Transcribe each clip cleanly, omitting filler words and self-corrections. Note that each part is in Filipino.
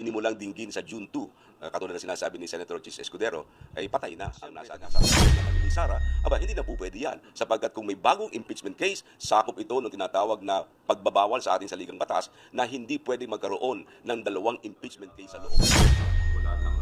inimulang dinggin sa June 2, katulad ng sinasabi ni Senator Chis Escudero, ay patay na ang nasa naman ni Sara. Hindi na po pwede yan. Sapagkat kung may bagong impeachment case, sakop ito ng tinatawag na pagbabawal sa ating saligang batas na hindi pwede magkaroon ng dalawang impeachment case sa loob. Wala nang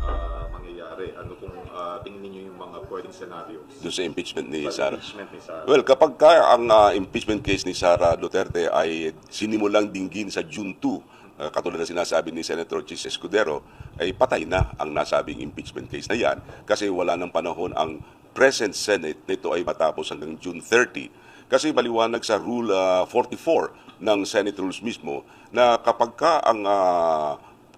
mangyayari. Ano kung tingin niyo yung mga pwedeng scenarios? Doon sa impeachment ni Sara. Impeachment ni Sara. Well, kapag ka ang impeachment case ni Sara Duterte ay sinimulang dinggin sa June 2, katulad na sinasabi ni Senator Chis Escudero, ay patay na ang nasabing impeachment case na yan kasi wala ng panahon ang present Senate nito ay matapos hanggang June 30. Kasi maliwanag sa Rule 44 ng Senate Rules mismo na kapag ka ang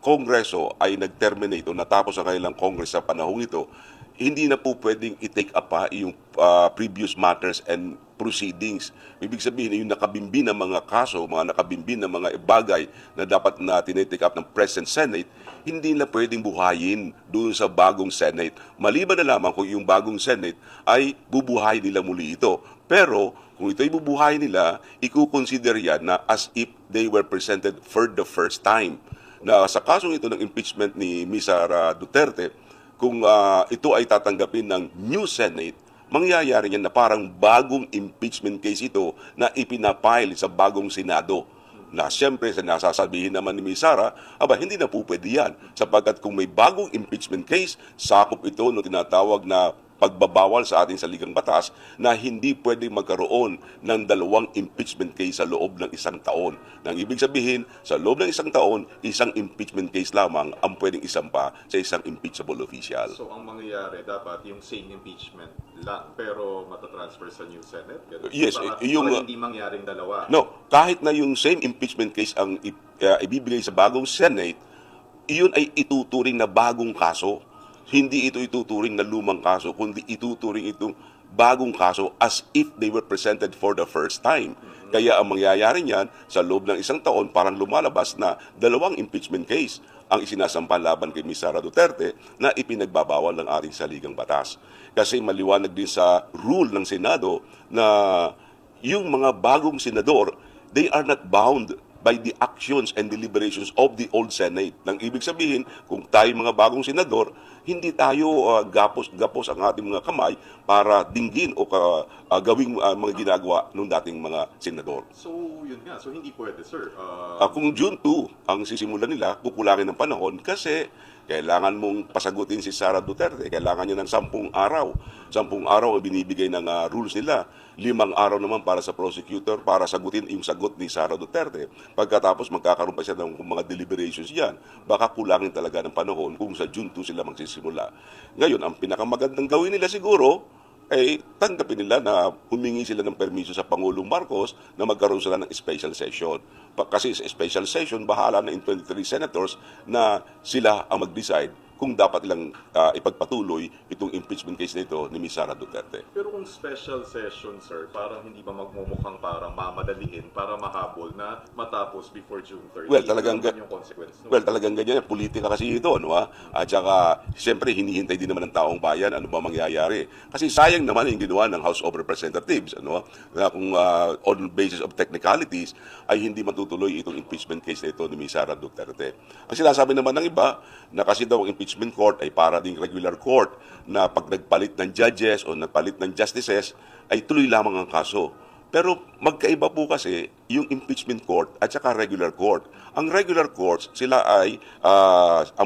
Kongreso ay nag-terminate o natapos ang kanilang Congress sa panahong ito, hindi na po pwedeng i-take up pa yung previous matters and proceedings. Ibig sabihin, yung nakabimbi ng mga kaso, mga nakabimbi ng mga bagay na dapat na tinitake up ng present Senate, hindi na pwedeng buhayin doon sa bagong Senate. Maliban na lamang kung yung bagong Senate ay bubuhay nila muli ito. Pero kung ito'y bubuhay nila, ikukonsider yan na as if they were presented for the first time. Na sa kasong ito ng impeachment ni Ms. Sara Duterte, kung ito ay tatanggapin ng new Senate, mangyayari yan na parang bagong impeachment case ito na ipinapile sa bagong Senado. Na siyempre, nasasabihin naman ni Ms. Sara, hindi na po pwede yan. Sapagkat kung may bagong impeachment case, sakop ito no tinatawag na pagbabawal sa ating saligang batas na hindi pwedeng magkaroon ng dalawang impeachment case sa loob ng isang taon. Nang ibig sabihin, sa loob ng isang taon, isang impeachment case lamang ang pwedeng isampa sa isang impeachable official. So ang mangyayari, dapat yung same impeachment lang, pero matatransfer sa new Senate? Yes, para hindi mangyaring dalawa. No, kahit na yung same impeachment case ang ibibigay sa bagong Senate, iyon ay ituturing na bagong kaso. Hindi ito ituturing na lumang kaso, kundi ituturing itong bagong kaso as if they were presented for the first time. Kaya ang mangyayari niyan, sa loob ng isang taon, parang lumalabas na dalawang impeachment case ang isinasampa laban kay Ms. Sara Duterte na ipinagbabawal ng ating saligang batas. Kasi maliwanag din sa rule ng Senado na yung mga bagong senador, they are not bound by the actions and deliberations of the old Senate. Nang ibig sabihin, kung tayo mga bagong senador, hindi tayo gapos ang ating mga kamay para dinggin o gawing mga ginagawa ng dating mga senador. So, yun nga. So, hindi pwede, sir. Kung June 2 ang sisimulan nila, kukulangin ng panahon kasi kailangan mong pasagutin si Sara Duterte. Kailangan niya ng 10 araw. 10 araw ang binibigay ng rules nila. 5 araw naman para sa prosecutor para sagutin yung sagot ni Sara Duterte. Pagkatapos magkakaroon pa siya ng mga deliberations diyan. Baka kulangin talaga ng panahon kung sa June 2 sila magsisimula. Ngayon, ang pinakamagandang gawin nila siguro ay tanggapin nila na humingi sila ng permiso sa Pangulong Marcos na magkaroon sila ng special session. Kasi sa special session, bahala na in 23 senators na sila ang mag-decide kung dapat ilang ipagpatuloy itong impeachment case nito ni Ms. Sara Duterte. Pero kung special session, sir, parang hindi ba magmumukhang parang mamadaliin para mahabol na matapos before June 30? Well, talagang yung consequence. No? Well, talagang ganyan. Politika kasi ito, no? At saka, siyempre, hinihintay din naman ng taong bayan ano ba mangyayari. Kasi sayang naman yung ginawa ng House of Representatives, ano? Na kung on basis of technicalities, ay hindi matutuloy itong impeachment case na ito ni Ms. Sara Duterte. Ang sinasabi naman ng iba, na kasi daw ang impeachment court ay para ding regular court na pag nagpalit ng judges o nagpalit ng justices, ay tuloy lamang ang kaso. Pero magkaiba po kasi yung impeachment court at saka regular court. Ang regular courts, sila ay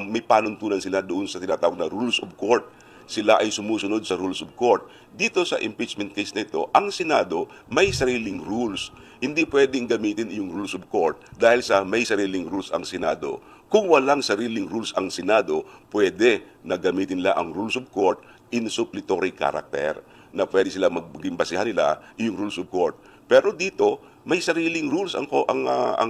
may panuntunan sila doon sa tinatawag na rules of court. Sila ay sumusunod sa rules of court. Dito sa impeachment case na ito, ang Senado may sariling rules. Hindi pwedeng gamitin yung rules of court dahil sa may sariling rules ang Senado. Kung walang sariling rules ang Senado, pwede na gamitin nila ang rules of court in suppletory character na pwede sila maging basihan nila yung rules of court. Pero dito, may sariling rules ang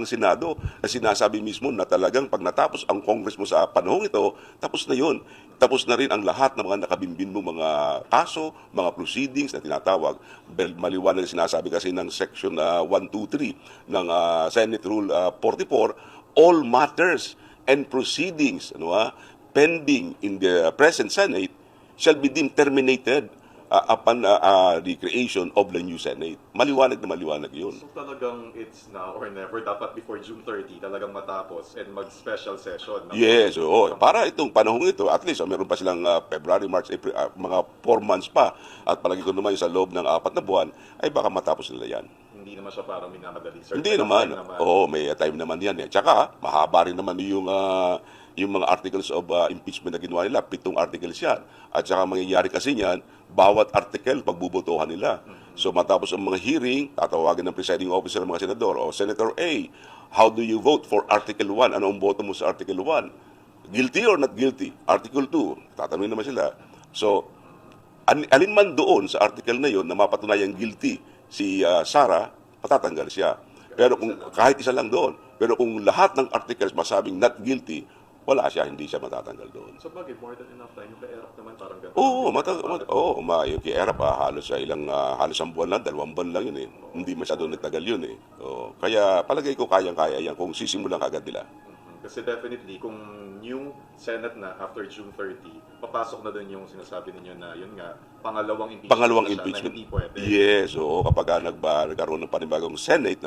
Senado na sinasabi mismo na talagang pag natapos ang Congress mo sa panahong ito, tapos na yun. Tapos na rin ang lahat ng mga nakabimbin mo mga kaso, mga proceedings na tinatawag. Maliwanag na sinasabi kasi ng Section 123 ng Senate Rule 44, all matters and proceedings pending in the present Senate shall be deemed terminated the creation of the new Senate. Maliwanag na maliwanag yun. So talagang it's now or never, dapat before June 30 talagang matapos and mag-special session. Yes, oo. Para itong panahon ito, at least meron pa silang February, March, April, mga 4 months pa. At palagi ko naman sa loob ng 4 na buwan, ay baka matapos nila yan. Hindi naman siya parang minamadali, sir. Hindi naman. Oo, may time naman yan. Tsaka, mahaba rin naman yung mga articles of impeachment na ginawa nila. 7 articles yan. At saka mangyayari kasi niyan, bawat article pagbubotohan nila. So matapos ang mga hearing, tatawagan ng presiding officer ng mga senador, o Senator A, how do you vote for Article 1? Ano ang boto mo sa Article 1? Guilty or not guilty? Article 2, tatanungin naman sila. So, alin man doon sa article na yon na mapatunayang guilty si Sara, patatanggal siya. Pero kung kahit isa lang doon, pero kung lahat ng articles masabing not guilty, wala siya, hindi siya matatanggal doon. So bagay, more than enough time. Yung kay-ERAP naman parang ganun. Yung kay-ERAP, halos ang buwan lang, 2 buwan lang yun eh. Hindi masyado nagtagal yun eh. Kaya palagay ko kayang-kaya yan kung sisimulan agad nila. Kasi definitely, kung new Senate na after June 30, papasok na doon yung sinasabi ninyo na, yun nga, pangalawang impeachment na hindi pwede. Yes, oo, kapag nagkaroon ng panibagong Senate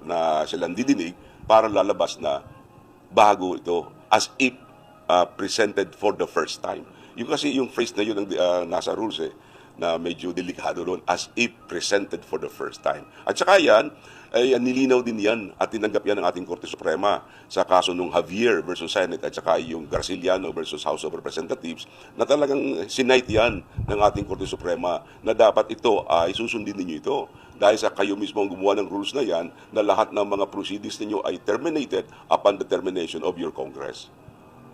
na silang didinig, para lalabas na bago ito, as if presented for the first time. Yung phrase na yun ang nasa rules na medyo delikado doon, as if presented for the first time. At saka yan, ay nilinaw din yan at tinanggap yan ng ating Korte Suprema sa kaso nung Javier versus Senate at saka yung Garciliano versus House of Representatives na talagang sinight yan ng ating Korte Suprema na dapat ito ay susundin ninyo ito. Dahil sa kayo mismo ang gumawa ng rules na yan na lahat ng mga proceedings ninyo ay terminated upon the termination of your Congress.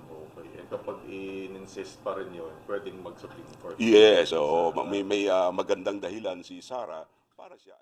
Okay. And kapag in-insist pa rin yun, pwedeng mag-Supreme Court. Yes, may magandang dahilan si Sara para siya